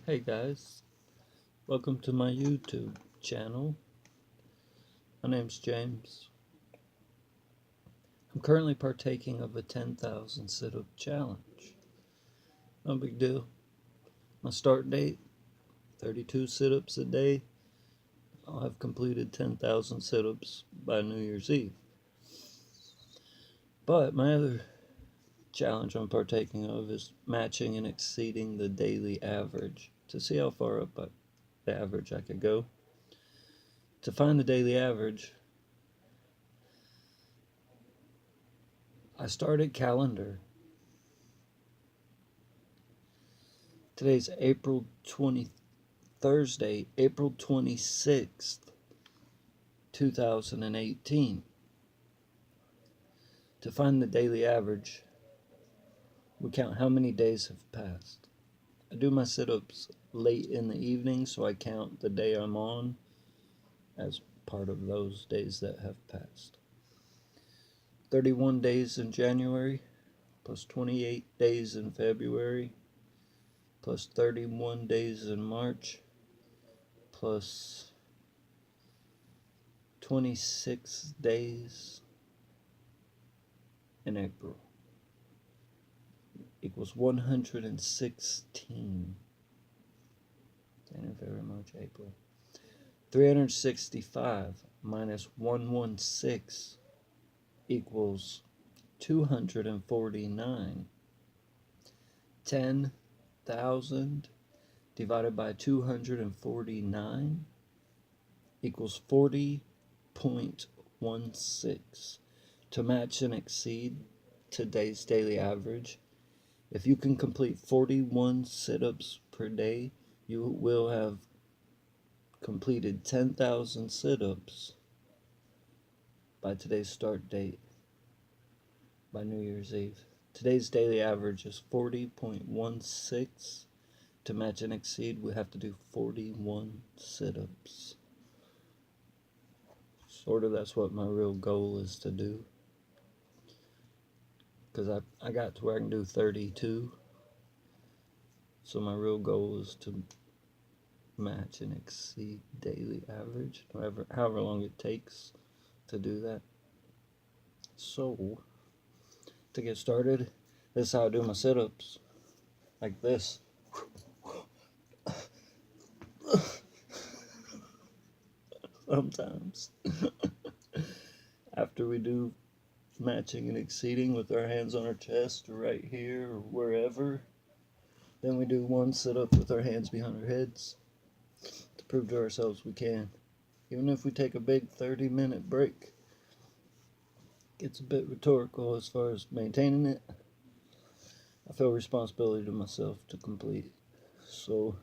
Hey guys, welcome to my YouTube channel. My name's James. I'm currently partaking of a 10,000 sit-up challenge. No big deal. My start date, 32 sit-ups a day. I'll have completed 10,000 sit-ups by New Year's Eve. But my other challenge I'm partaking of is matching and exceeding the daily average to see how far up the average I could go. To find the daily average, I started calendar. Today's Thursday, April 26th, 2018. To find the daily average, we count how many days have passed. I do my sit-ups late in the evening, so I count the day I'm on as part of those days that have passed. 31 days in January, plus 28 days in February, plus 31 days in March, plus 26 days in April equals 116. January, February, March, April. 365 minus 116 equals 249. 10,000 divided by 249 equals 40.16. To match and exceed today's daily average, if you can complete 41 sit-ups per day, you will have completed 10,000 sit-ups by today's start date, by New Year's Eve. Today's daily average is 40.16. To match and exceed, we have to do 41 sit-ups. Sort of that's what my real goal is to do. Because I got to where I can do 32. So my real goal is to match and exceed daily average, however long it takes to do that. So, to get started, this is how I do my sit-ups. Like this. Sometimes. After we do matching and exceeding with our hands on our chest or right here or wherever, then we do one sit-up with our hands behind our heads to prove to ourselves we can. Even if we take a big 30-minute break, it gets a bit rhetorical as far as maintaining it. I feel responsibility to myself to complete. So,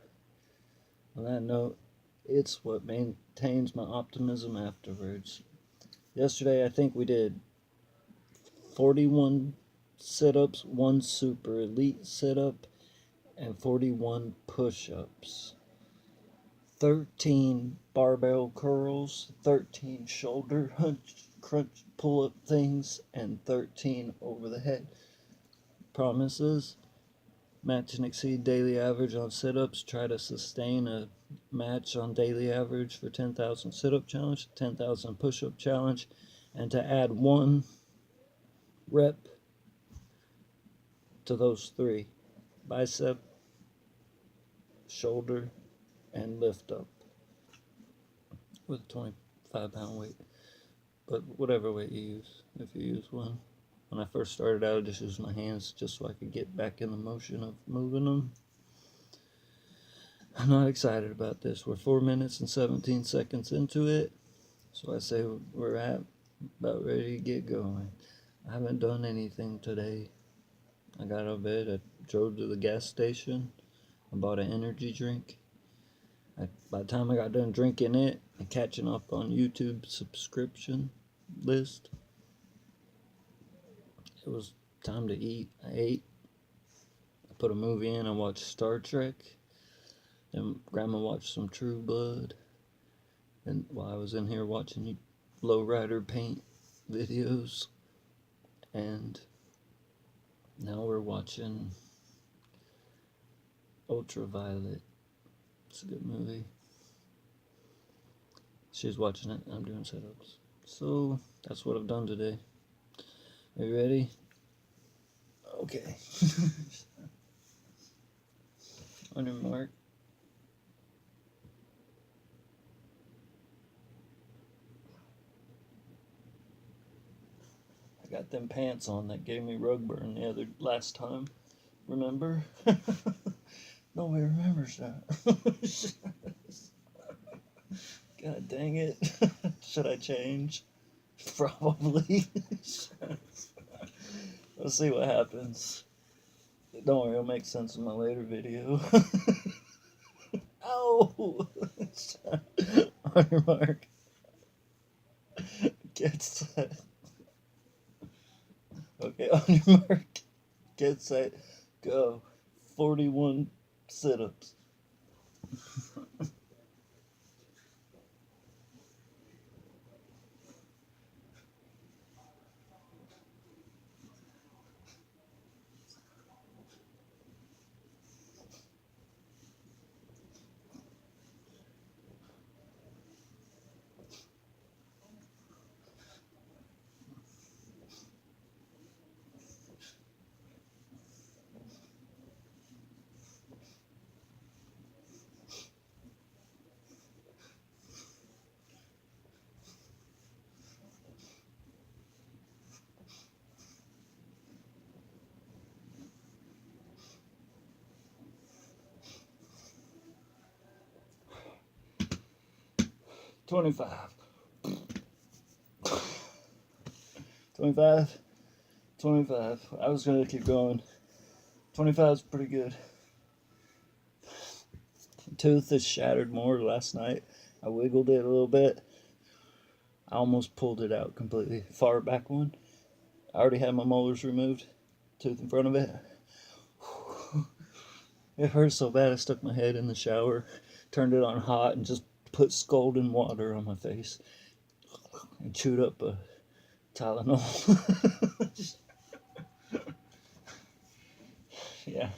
on that note, it's what maintains my optimism afterwards. Yesterday, I think we did 41 sit-ups, 1 super elite sit-up, and 41 push-ups. 13 barbell curls, 13 shoulder crunch pull-up things, and 13 over the head. Promises: match and exceed daily average on sit-ups. Try to sustain a match on daily average for 10,000 sit-up challenge, 10,000 push-up challenge, and to add 1 rep to those 3: bicep, shoulder, and lift up with a 25-pound weight. But whatever weight you use, if you use one. When I first started out, I just used my hands just so I could get back in the motion of moving them. I'm not excited about this. We're 4 minutes and 17 seconds into it, so I say we're about ready to get going. I haven't done anything today. I got out of bed, I drove to the gas station, I bought an energy drink. By the time I got done drinking it and catching up on YouTube subscription list, it was time to eat. I ate. I put a movie in. I watched Star Trek. Then Grandma watched some True Blood. And while I was in here watching lowrider paint videos, and now we're watching Ultraviolet It's a good movie. She's watching it, I'm doing setups. So, that's what I've done today. Are you ready? Okay. On your mark. I got them pants on that gave me rug burn last time. Remember? Nobody remembers that. God dang it. Should I change? Probably. Let's see what happens. Don't worry, it'll make sense in my later video. Ow! On your mark. Get set. Okay, on your mark. Get set. Go. 41 sit-ups. $25. 25. 25. I was gonna keep going. 25 is pretty good. Tooth is shattered more last night. I wiggled it a little bit. I almost pulled it out completely. Far back one. I already had my molars removed. Tooth in front of it. It hurt so bad I stuck my head in the shower, turned it on hot, and just put scalding water on my face. And chewed up a Tylenol. Yeah.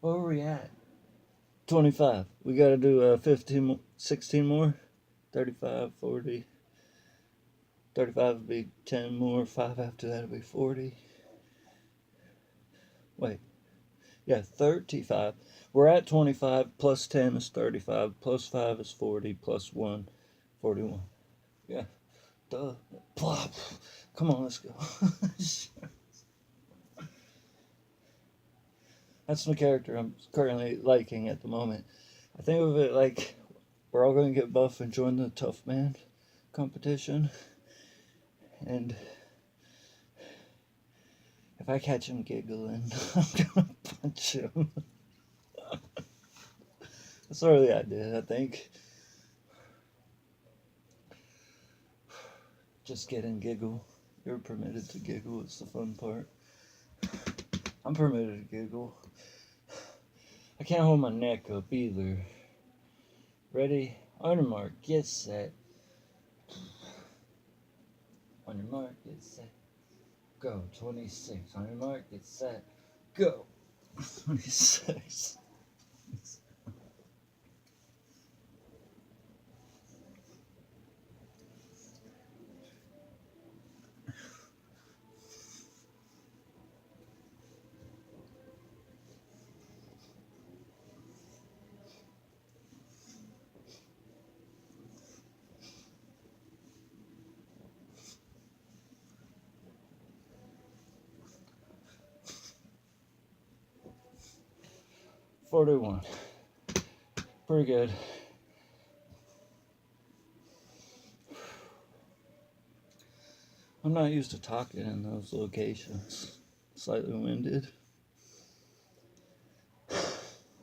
Where were we at? 25. We gotta do 15, 16 more. 35, 40. 35 would be 10 more. 5 after that would be 40. Wait. Yeah, 35. We're at 25. Plus 10 is 35. Plus 5 is 40. Plus 1, 41. Yeah. Duh. Plop. Come on, let's go. That's the character I'm currently liking at the moment. I think of it like we're all going to get buff and join the tough man competition. And if I catch him giggling, I'm going to punch him. That's sort of the idea, I think. Just get and giggle. You're permitted to giggle, it's the fun part. I'm permitted to giggle. I can't hold my neck up either. Ready? On your mark, get set. On your mark, get set. Go. 26. On your mark, get set. Go. 26. 41. Pretty good. I'm not used to talking in those locations. Slightly winded.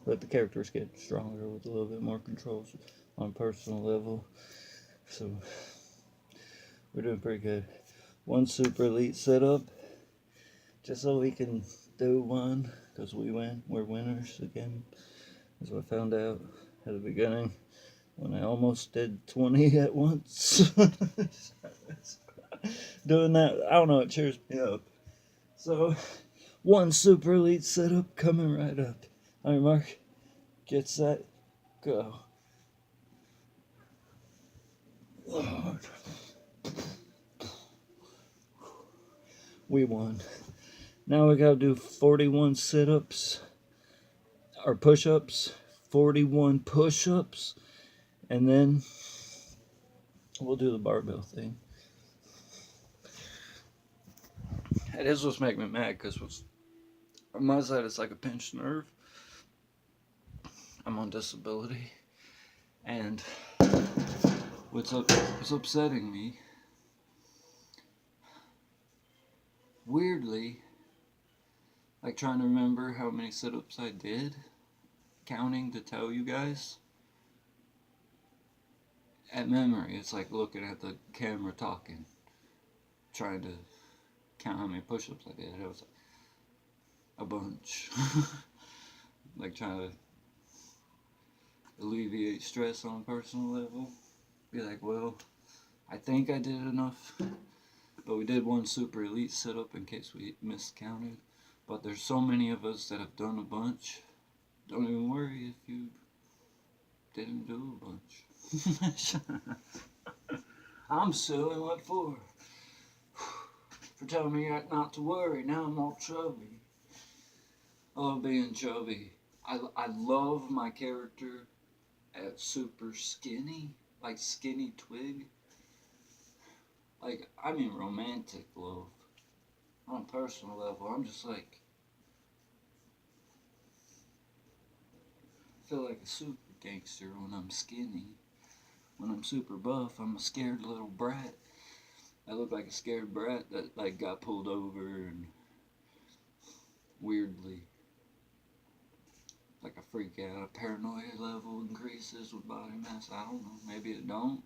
But the characters get stronger with a little bit more controls on a personal level. So we're doing pretty good. One super elite setup. Just so we can do one. Because we win. We're winners again. As I found out at the beginning. When I almost did 20 at once. Doing that, I don't know, it cheers me up. So, One super elite setup coming right up. All right, Mark. Get set. Go. Lord. We won. Now we gotta do 41 sit-ups or push-ups, 41 push-ups, and then we'll do the barbell thing. It is what's making me mad because on my side it's like a pinched nerve. I'm on disability, and what's upsetting me, weirdly, like trying to remember how many sit-ups I did, counting to tell you guys. At memory, it's like looking at the camera talking, trying to count how many push-ups I did. It was a bunch. Like trying to alleviate stress on a personal level. Be like, well, I think I did enough. But we did one super elite sit-up in case we miscounted. But there's so many of us that have done a bunch. Don't even worry if you didn't do a bunch. I'm suing. What for? For telling me not to worry. Now I'm all chubby. I love being chubby. I love my character at super skinny. Like skinny twig. Like, I mean romantic love. On a personal level, I'm just like, I feel like a super gangster when I'm skinny. When I'm super buff, I'm a scared little brat. I look like a scared brat that like got pulled over and weirdly, like a freak out, a paranoia level increases with body mass. I don't know, maybe it don't.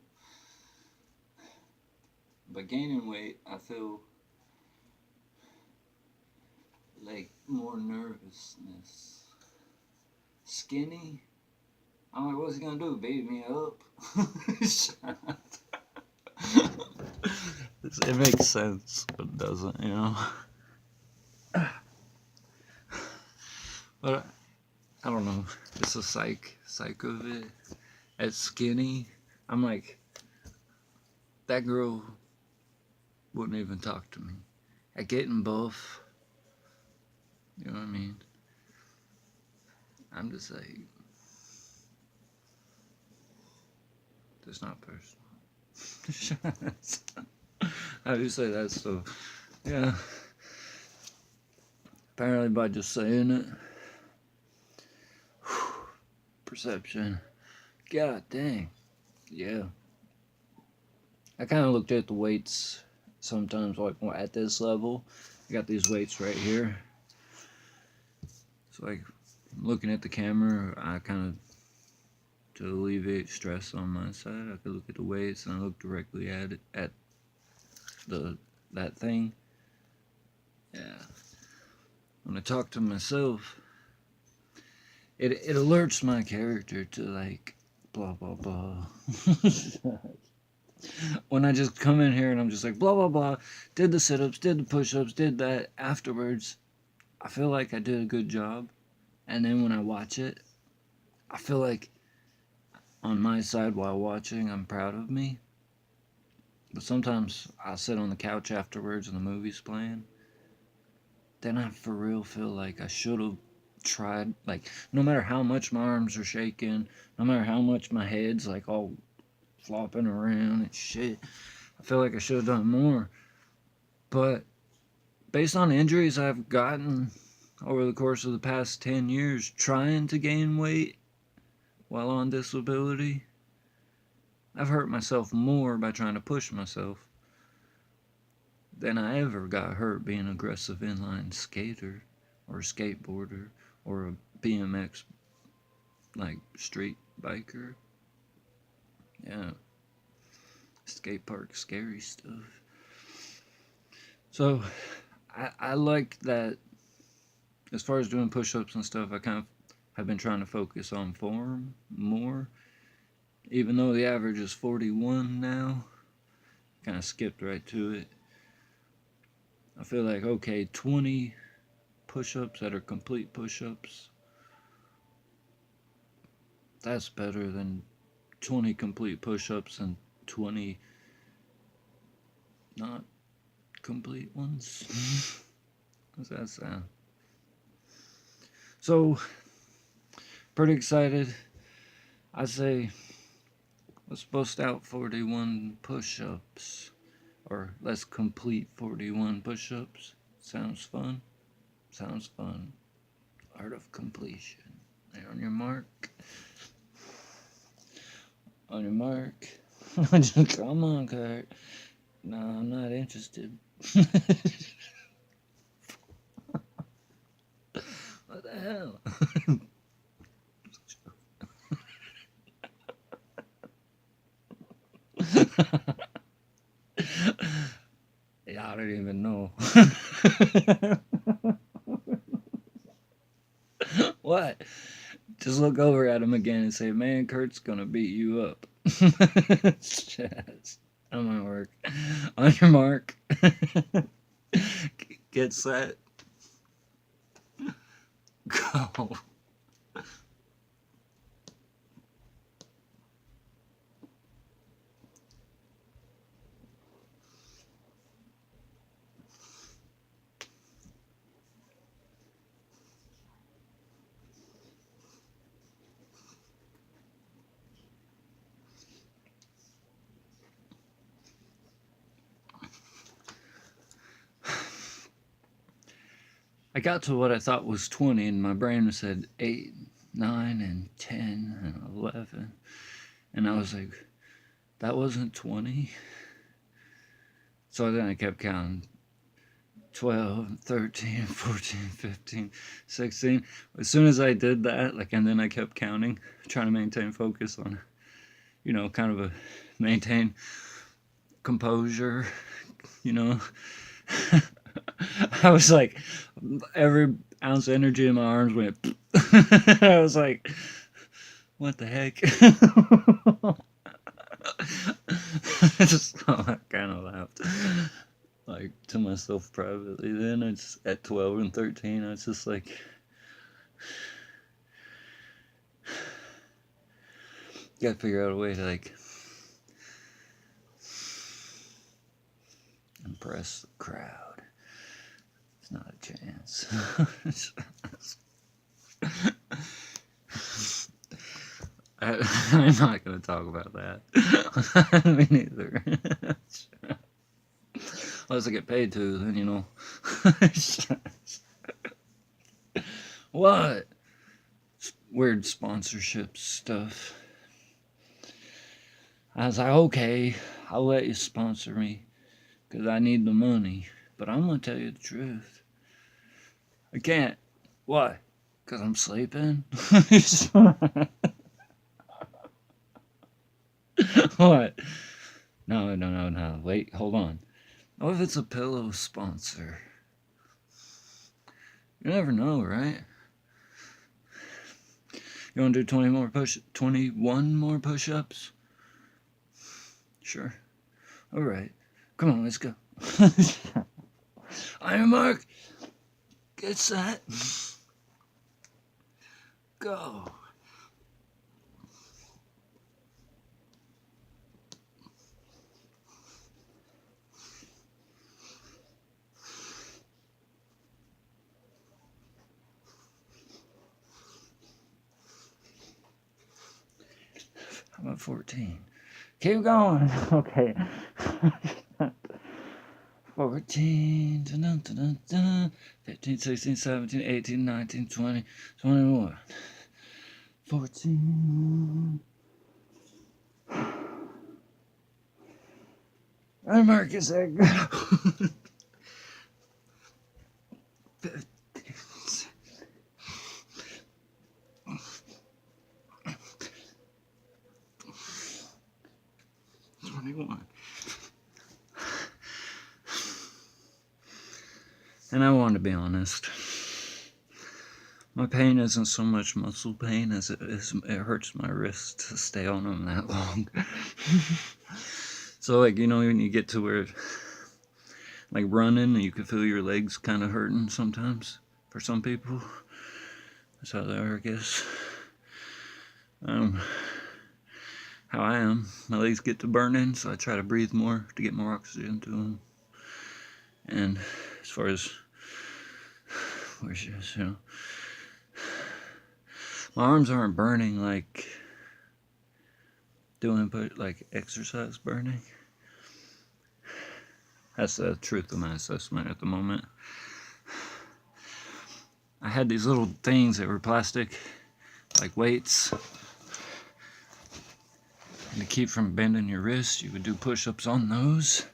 But gaining weight, I feel like more nervousness. Skinny, I'm like, what's he gonna do? Beat me up? It makes sense, but it doesn't, you know? But I don't know. It's a psych of it. At skinny, I'm like, that girl wouldn't even talk to me. At getting buff, you know what I mean? I'm just like, it's not personal. How do you say that stuff? Yeah. Apparently by just saying it. Perception. God dang. Yeah. I kind of looked at the weights sometimes, like at this level. I got these weights right here. So like looking at the camera, I kind of, to alleviate stress on my side, I could look at the weights and I look directly at it, at that thing. Yeah. When I talk to myself, it alerts my character to like blah blah blah. When I just come in here and I'm just like blah blah blah, did the sit-ups, did the push-ups, did that, afterwards I feel like I did a good job. And then when I watch it, I feel like on my side while watching, I'm proud of me. But sometimes I'll sit on the couch afterwards and the movie's playing. Then I for real feel like I should have tried, like, no matter how much my arms are shaking, no matter how much my head's like all flopping around and shit, I feel like I should have done more. But based on injuries I've gotten over the course of the past 10 years trying to gain weight while on disability, I've hurt myself more by trying to push myself than I ever got hurt being an aggressive inline skater or a skateboarder or a BMX like street biker. Yeah. Skate park scary stuff. So I like that. As far as doing push-ups and stuff, I kind of have been trying to focus on form more. Even though the average is 41 now, kind of skipped right to it. I feel like, okay, 20 push-ups that are complete push-ups. That's better than 20 complete push-ups and 20 not complete ones. How's that sound? So, pretty excited. I say let's bust out 41 push-ups. Or let's complete 41 push-ups. Sounds fun? Sounds fun. Art of completion. There, on your mark. On your mark. Come on, Kurt. No, I'm not interested. What the hell? Yeah, I don't even know. What? Just look over at him again and say, man, Kurt's gonna beat you up. Chaz, on my work. On your mark. Get set. Go. I got to what I thought was 20, and my brain said 8, 9, and 10, and 11. And I was like, that wasn't 20. So then I kept counting 12, 13, 14, 15, 16. As soon as I did that, and then I kept counting, trying to maintain focus on, kind of a maintain composure, I was like, every ounce of energy in my arms went. I was like, what the heck? I kind of laughed, to myself privately. Then it's at 12 and 13. I was just like, gotta figure out a way to impress the crowd. Not a chance. I'm not going to talk about that. Me neither. Unless I get paid to, then What? Weird sponsorship stuff. I was like, okay, I'll let you sponsor me because I need the money. But I'm going to tell you the truth. I can't. Why? Because I'm sleeping? What? No. Wait, hold on. What if it's a pillow sponsor? You never know, right? You want to do 21 more push-ups? Sure. All right. Come on, let's go. Iron Mark. Get set. Go. How about 14? Keep going. Okay. 14, 15, 16, 17, 18, 19, 20, 21. 14. I mark is that go. 15. 21. And I want to be honest. My pain isn't so much muscle pain as it hurts my wrist to stay on them that long. So when you get to where running, you can feel your legs kind of hurting sometimes. For some people, that's how they are, I guess. How I am, my legs get to burning, so I try to breathe more to get more oxygen to them. And as far as, my arms aren't burning like like exercise burning. That's the truth of my assessment at the moment. I had these little things that were plastic, like weights. And to keep from bending your wrist, you would do push-ups on those.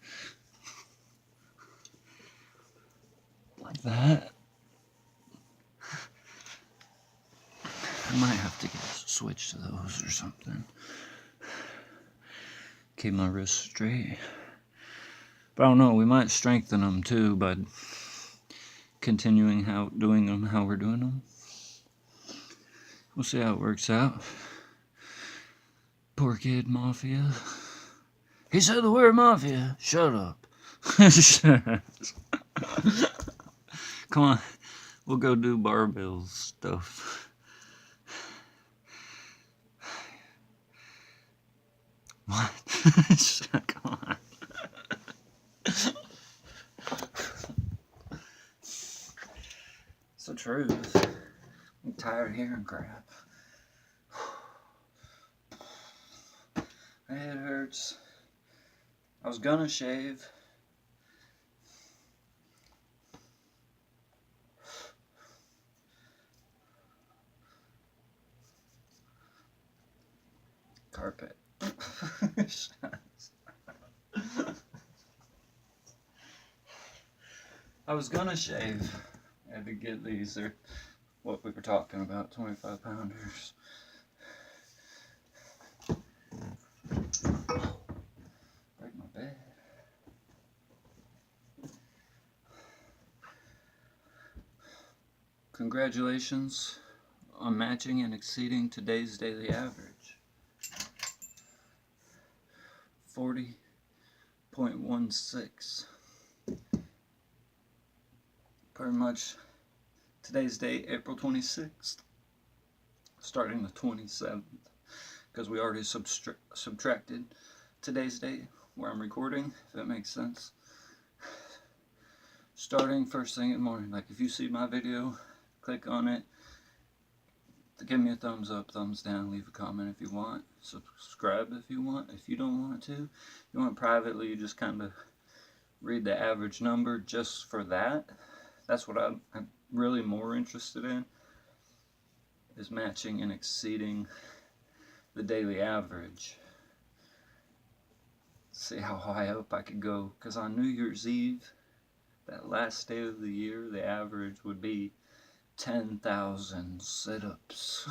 Like that. I might have to get a switch to those or something. Keep my wrists straight. But I don't know, we might strengthen them too by continuing doing them how we're doing them. We'll see how it works out. Poor kid, Mafia. He said the word Mafia. Shut up. Come on, we'll go do barbell stuff. What? Come on. It's the truth. I'm tired of hearing crap. My head hurts. I was gonna shave. Carpet. I was gonna shave. I had to get these. They're what we were talking about, 25 pounders. Break my bed. Congratulations on matching and exceeding today's daily average. 40.16. Pretty much today's date, April 26th, starting the 27th, because we already subtracted today's date where I'm recording, if that makes sense. Starting first thing in the morning. Like if you see my video, click on it, give me a thumbs up, thumbs down, leave a comment if you want, subscribe if you want. If you don't want to, you want privately, you just kind of read the average number just for that. That's what I'm really more interested in, is matching and exceeding the daily average. See how high up I could go, because on New Year's Eve, that last day of the year, the average would be 10,000 sit-ups.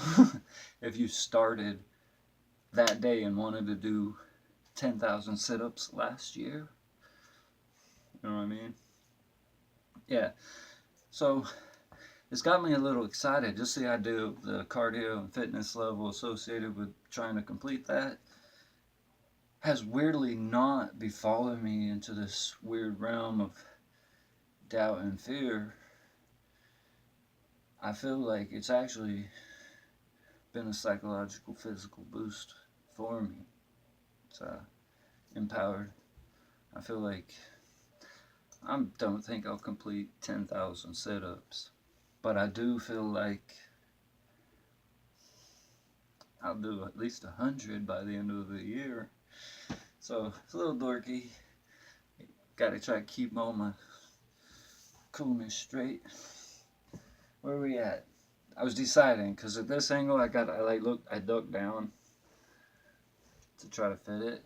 If you started that day and wanted to do 10,000 sit-ups last year, you know what I mean? Yeah. So it's got me a little excited. Just the idea of the cardio and fitness level associated with trying to complete that has weirdly not befallen me into this weird realm of doubt and fear. I feel like it's actually been a psychological, physical boost for me. It's empowered. I feel like I don't think I'll complete 10,000 sit-ups, but I do feel like I'll do at least 100 by the end of the year. So it's a little dorky. Gotta try to keep all my coolness straight. Where are we at? I was deciding, because at this angle I ducked down to try to fit it.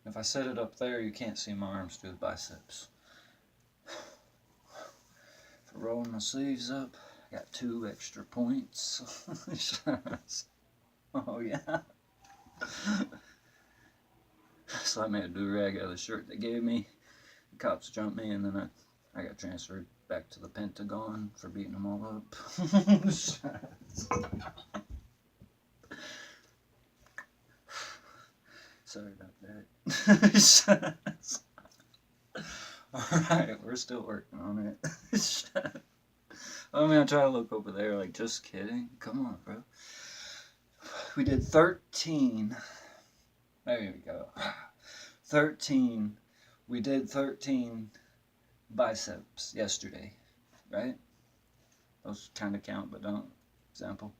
If I set it up there, you can't see my arms through the biceps. For rolling my sleeves up, I got 2 extra points. Oh yeah. So I made a do-rag out of the shirt they gave me. The cops jumped me, and then I got transferred back to the Pentagon for beating them all up. Sorry about that. Alright, we're still working on it. I mean, I try to look over there like, just kidding. Come on, bro. We did 13. There we go. 13. We did 13 biceps yesterday, right? Those kind of count, but don't. Example.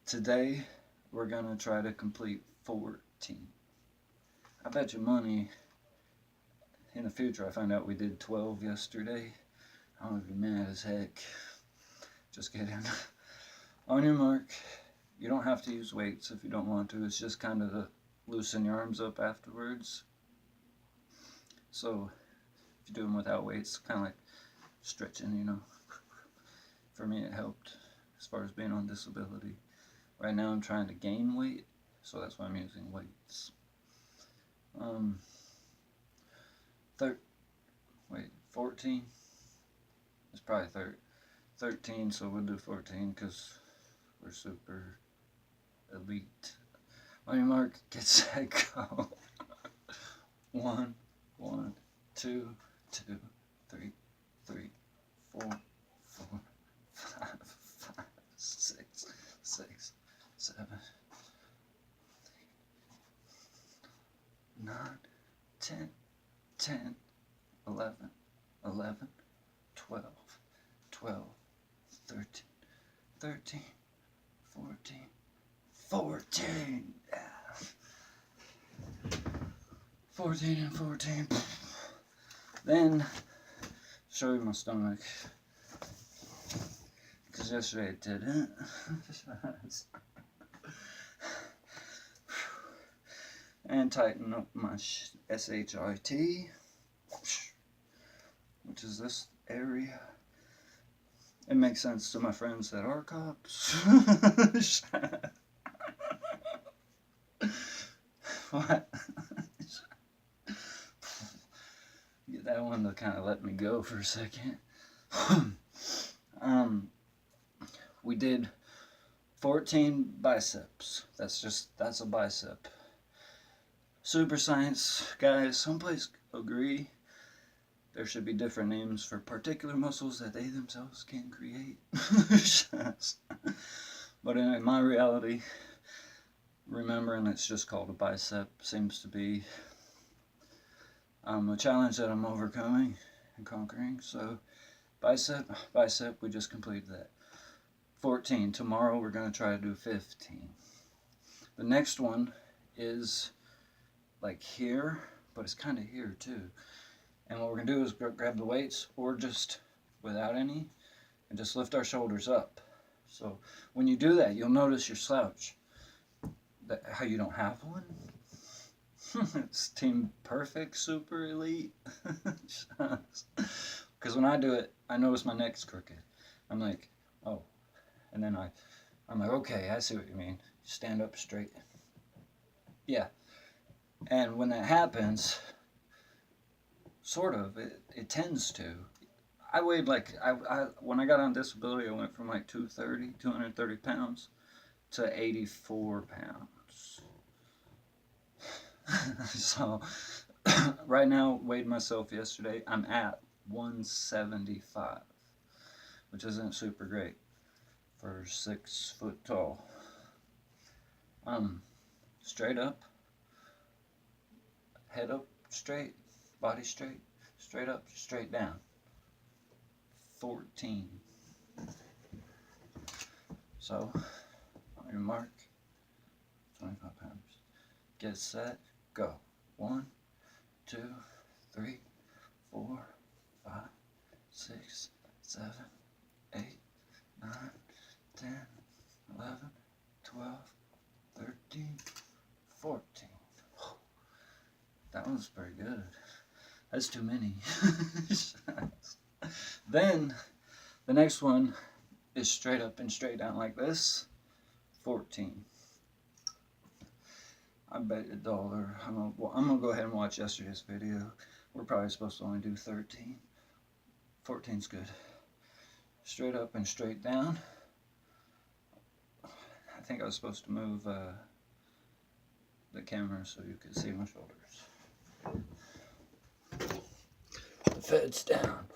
Today, we're going to try to complete 14. I bet you money in the future I find out we did 12 yesterday. I'm going to be mad as heck. Just kidding. On your mark. You don't have to use weights if you don't want to. It's just kind of to loosen your arms up afterwards. So, if you do them without weights, kind of like stretching, you know. For me, it helped as far as being on disability. Right now, I'm trying to gain weight, so that's why I'm using weights. 14? It's probably 13, so we'll do 14 because we're super elite. On your mark, get set, go. 1, 1, 2, 2, 3, 3, 4, 4, 5, 5, 6, 6, 7, 9, 10, 10, 11, 11, 12, 12, 13, 13, 14, 14. Yeah. 14 and 14. Then, show you my stomach. Because yesterday it didn't. And tighten up my SHIT, which is this area. It makes sense to my friends that are cops. What? Get that one to kind of let me go for a second. We did 14 biceps. That's a bicep. Super science guys, someplace agree there should be different names for particular muscles that they themselves can create. But in my reality, remembering it's just called a bicep seems to be a challenge that I'm overcoming and conquering. So bicep, we just completed that. 14. Tomorrow we're going to try to do 15. The next one is like here, but it's kind of here too. And what we're going to do is grab the weights, or just without any, and just lift our shoulders up. So when you do that, you'll notice your slouch. How you don't have one? It's team perfect, super elite. Because when I do it, I notice my neck's crooked. I'm like, oh. And then I'm like, okay, I see what you mean. Stand up straight. Yeah. And when that happens, sort of, it tends to. I weighed like, when I got on disability, I went from like 230 pounds to 84 pounds. So, right now, weighed myself yesterday, I'm at 175, which isn't super great for 6 foot tall. Straight up, head up straight, body straight, straight up, straight down. 14. So, on your mark, 25 pounds. Get set, go. 1, 2, 3, 4, 5, 6, 7, 8, 9, 10, 11, 12, 13, 14. That was pretty good. That's too many. Then, the next one is straight up and straight down like this. 14. I bet you $1. I'm gonna go ahead and watch yesterday's video. We're probably supposed to only do 13. 14's good. Straight up and straight down. I think I was supposed to move the camera so you could see my shoulders. Feds down.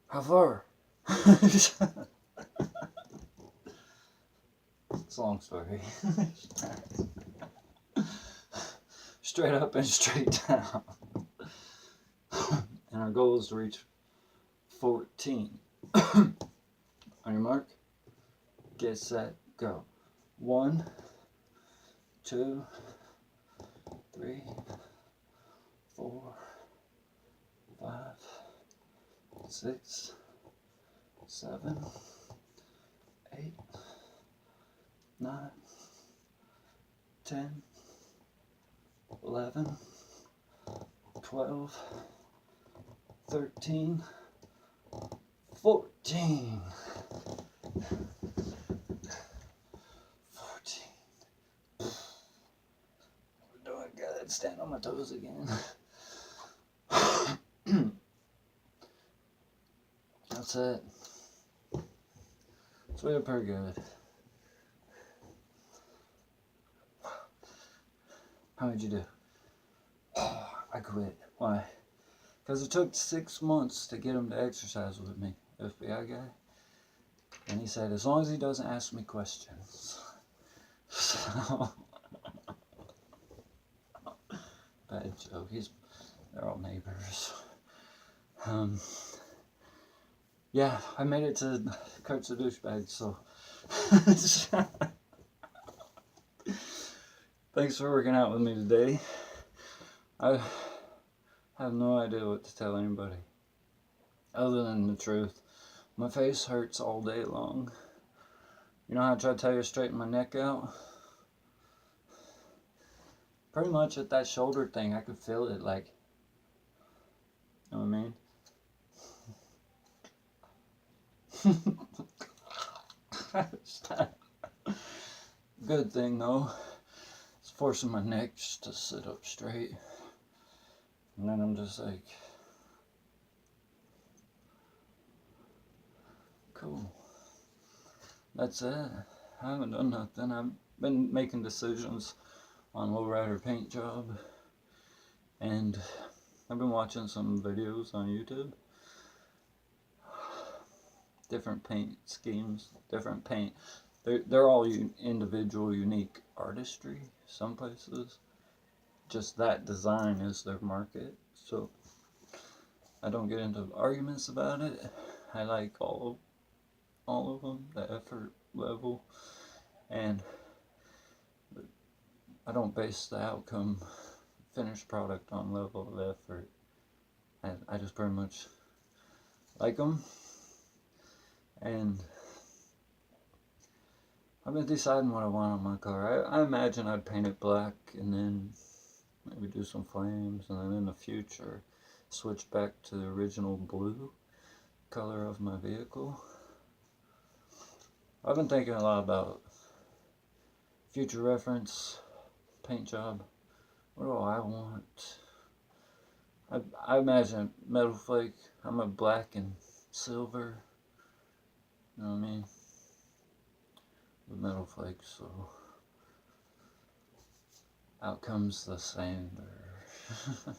How far? It's a long story. Straight up and straight down. And our goal is to reach 14. On your mark, get set, go. 1, 2, 3, 4, 5, 6, 7, 8, 9, 10, 11, 12, 13, 14. 14. We're doing good. Stand on my toes again. That's it. So we did pretty good. How did you do? Oh, I quit. Why? Because it took 6 months to get him to exercise with me, FBI guy. And he said, as long as he doesn't ask me questions. So, bad joke. They're all neighbors. Yeah, I made it to Kurt's a douchebag, so. Thanks for working out with me today. I have no idea what to tell anybody other than the truth. My face hurts all day long. You know how I try to tell you to straighten my neck out? Pretty much at that shoulder thing, I could feel it, like, you know what I mean? Good thing though, it's forcing my neck just to sit up straight. And then I'm just like, cool. That's it. I haven't done nothing. I've been making decisions on lowrider paint job. And I've been watching some videos on YouTube. Different paint schemes, different paint. They're all individual, unique artistry. Some places, just that design is their market. So I don't get into arguments about it. I like all of them, the effort level, and I don't base the outcome, finished product on level of effort. I just pretty much like them. And I've been deciding what I want on my car. I imagine I'd paint it black and then maybe do some flames, and then in the future switch back to the original blue color of my vehicle. I've been thinking a lot about future reference, paint job. What do I want? I imagine metal flake. I'm a black and silver. You know what I mean? With metal flake, so outcome's the same.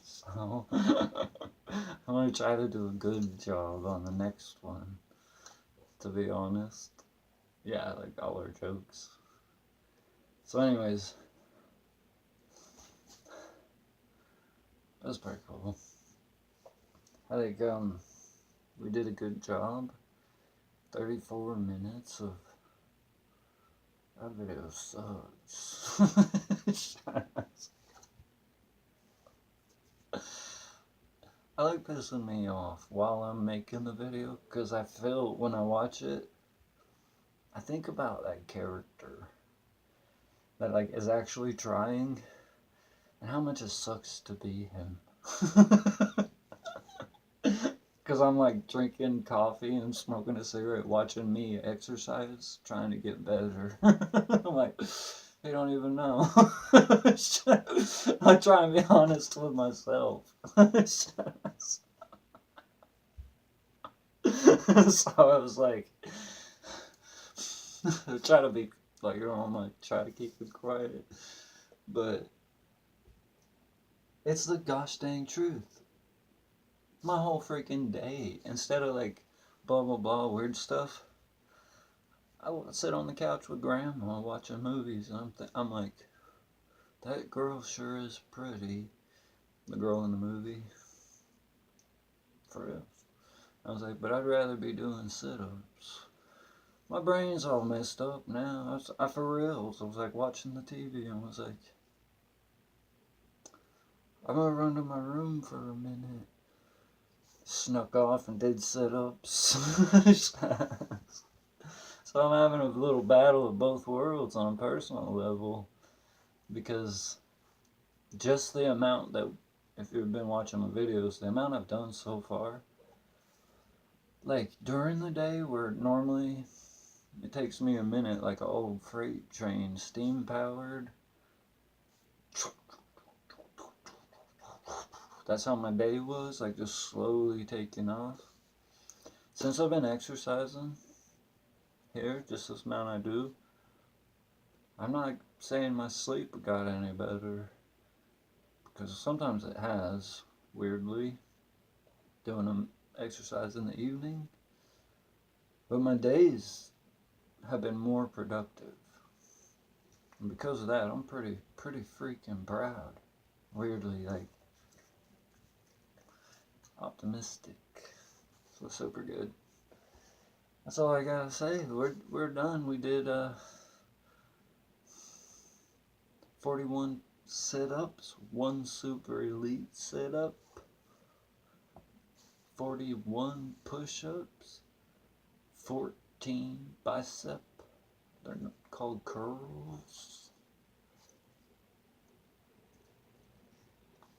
So I'm gonna try to do a good job on the next one. To be honest, yeah, like all our jokes. So, anyways, that's pretty cool. I think we did a good job. 34 minutes of that video sucks. I like pissing me off while I'm making the video, because I feel when I watch it, I think about that character that like is actually trying, and how much it sucks to be him. Because I'm like drinking coffee and smoking a cigarette, watching me exercise, trying to get better. I'm like, they don't even know. I try and be honest with myself. So I was like, I try to be like, you know, I'm like, try to keep it quiet. But it's the gosh dang truth. my whole freaking day. Instead of like blah blah blah weird stuff, I would sit on the couch with grandma watching movies, and I'm like, that girl sure is pretty. The girl in the movie, for real. I was like, but I'd rather be doing sit-ups. My brain's all messed up now. I for real. I was like watching the TV and was like, I'm gonna run to my room for a minute. Snuck off and did sit-ups. So I'm having a little battle of both worlds on a personal level, because just the amount that, if you've been watching my videos, the amount I've done so far, like during the day where normally it takes me a minute, like an old freight train, steam powered. That's how my day was, like just slowly taking off. Since I've been exercising here, just this amount I do, I'm not saying my sleep got any better, because sometimes it has, weirdly, doing exercise in the evening. But my days have been more productive. And because of that, I'm pretty freaking proud. Weirdly, like, optimistic. So super good. That's all I gotta say. We're done. We did 41 sit-ups, 1 super elite sit-up, 41 push-ups, 14 bicep. They're called curls.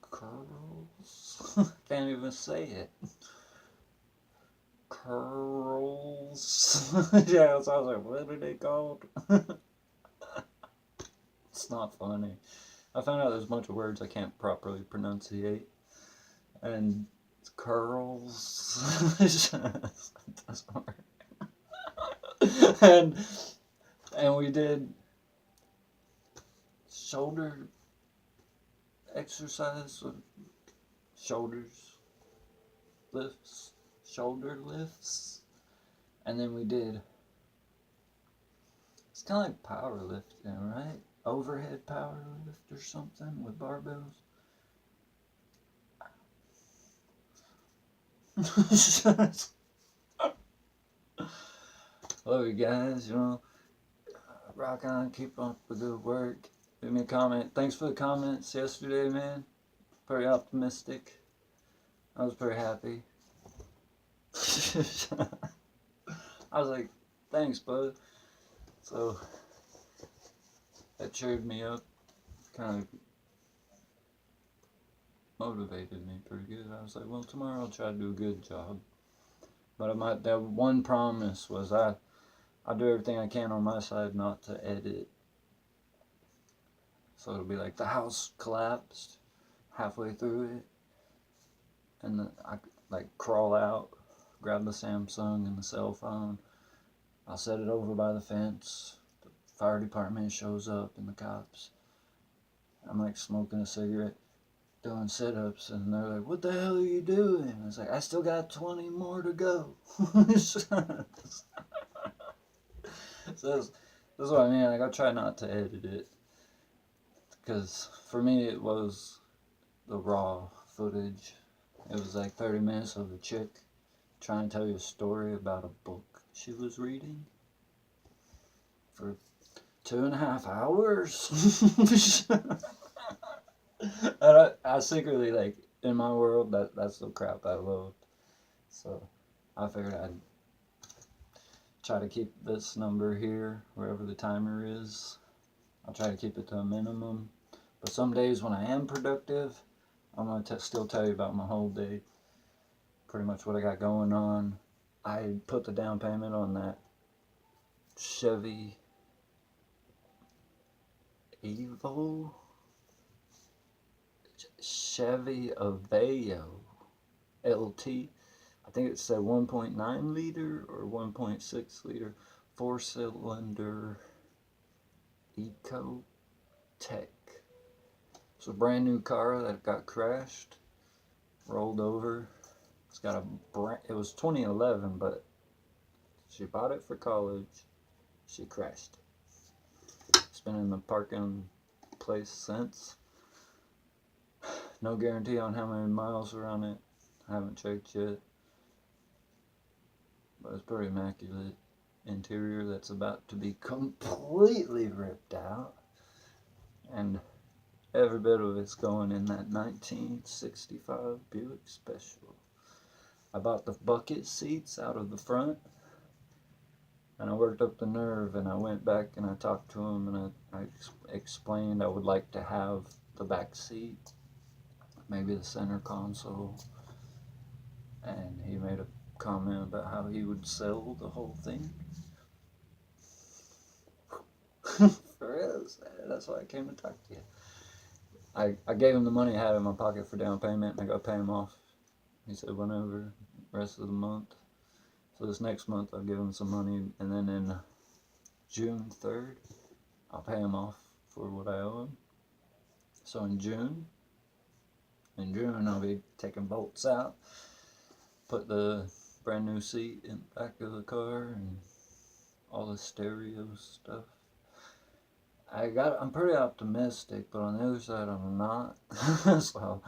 Curls? Can't even say it. Curls. Yeah, so I was like, what are they called? It's not funny. I found out there's a bunch of words I can't properly pronunciate. And it's curls. It doesn't work. and we did shoulder exercise with shoulders lifts, shoulder lifts, and then we did, it's kind of like power lifting, right? Overhead power lift or something with barbells. Love you guys, you know, rock on, keep up the good work. Leave me a comment. Thanks for the comments yesterday, man. Pretty optimistic. I was pretty happy. I was like, thanks, bud. So that cheered me up, kind of motivated me pretty good. I was like, well, tomorrow I'll try to do a good job. But that one promise was I'll do everything I can on my side not to edit. So it'll be like the house collapsed halfway through it, and then I like crawl out, grab the Samsung and the cell phone. I'll set it over by the fence. The fire department shows up and the cops. I'm like smoking a cigarette, doing sit-ups, and they're like, what the hell are you doing? I was like, I still got 20 more to go. So that's what I mean. Like, I try not to edit it, because for me it was the raw footage. It was like 30 minutes of a chick trying to tell you a story about a book she was reading for 2.5 hours. And I secretly, like, in my world, that's the crap I love. So I figured I'd try to keep this number here, wherever the timer is. I'll try to keep it to a minimum. But some days when I am productive, I'm going to still tell you about my whole day. Pretty much what I got going on. I put the down payment on that Chevy Aveo LT. I think it said 1.9 liter or 1.6 liter 4-cylinder Eco Tech. It's a brand new car that got crashed, rolled over, It's got it was 2011, but she bought it for college. She crashed it. It's been in the parking place since. No guarantee on how many miles are on it. I haven't checked yet. But it's pretty immaculate interior that's about to be completely ripped out. And every bit of it's going in that 1965 Buick Special. I bought the bucket seats out of the front, and I worked up the nerve, and I went back and I talked to him, and I explained I would like to have the back seat, maybe the center console, and he made a comment about how he would sell the whole thing. For real, that's why I came to talk to you. I gave him the money I had in my pocket for down payment, and I got to pay him off. He said whenever, rest of the month. So this next month I'll give him some money, and then in June 3rd, I'll pay him off for what I owe him. So in June I'll be taking bolts out, put the brand new seat in the back of the car, and all the stereo stuff. I'm pretty optimistic, but on the other side I'm not. So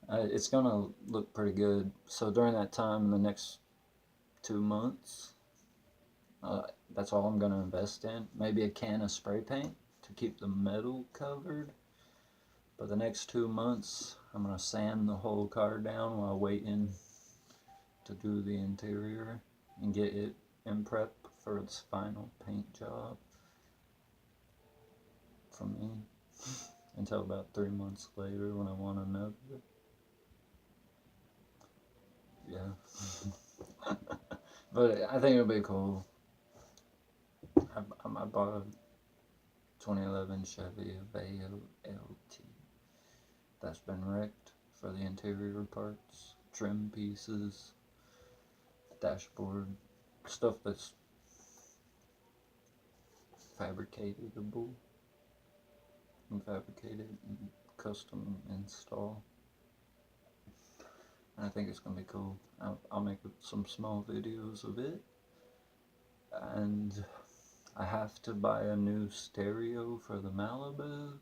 it's gonna look pretty good. So during that time, in the next 2 months, that's all I'm gonna invest in. Maybe a can of spray paint to keep the metal covered. But the next 2 months, I'm gonna sand the whole car down while waiting to do the interior and get it in prep for its final paint job for me until about 3 months later when I want another. Yeah. But I think it'll be cool. I bought a 2011 Chevy Aveo LT that's been wrecked for the interior parts, trim pieces, dashboard, stuff that's fabricatable and fabricated and custom install. And I think it's gonna be cool. I'll make some small videos of it. And I have to buy a new stereo for the Malibu.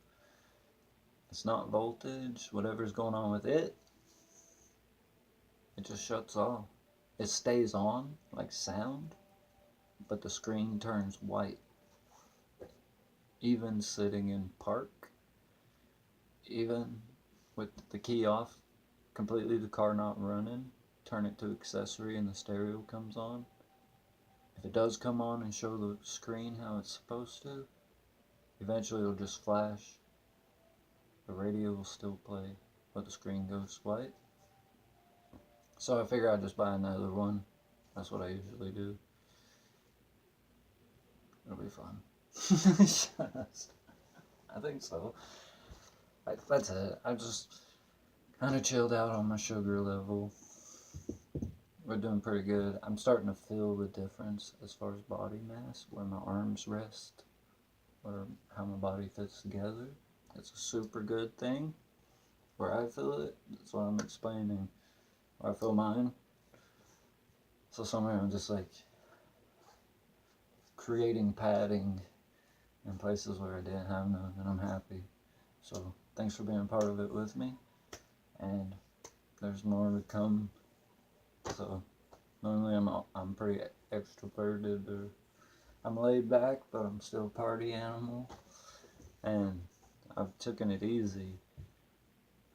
It's not voltage, whatever's going on with it, it just shuts off. It stays on, like sound, but the screen turns white. Even sitting in park, even with the key off, completely the car not running, turn it to accessory and the stereo comes on. If it does come on and show the screen how it's supposed to, eventually it'll just flash. The radio will still play, but the screen goes white. So I figure I'd just buy another one. That's what I usually do. It'll be fun. I think so. That's it. I just kind of chilled out on my sugar level. We're doing pretty good. I'm starting to feel the difference as far as body mass, where my arms rest, or how my body fits together. It's a super good thing. Where I feel it, that's what I'm explaining. Where I feel mine. So somewhere I'm just like creating padding in places where I didn't have none, and I'm happy. So thanks for being a part of it with me, and there's more to come. So normally I'm pretty extroverted, or I'm laid back, but I'm still a party animal, and I've taken it easy.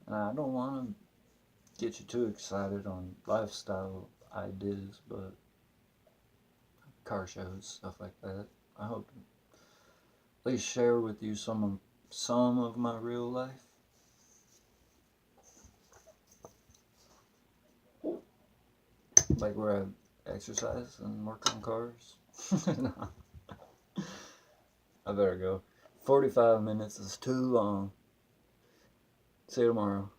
And I don't want to get you too excited on lifestyle ideas, but car shows, stuff like that. I hope to at least share with you some of my real life. Like where I exercise and work on cars. No. I better go. 45 minutes is too long. See you tomorrow.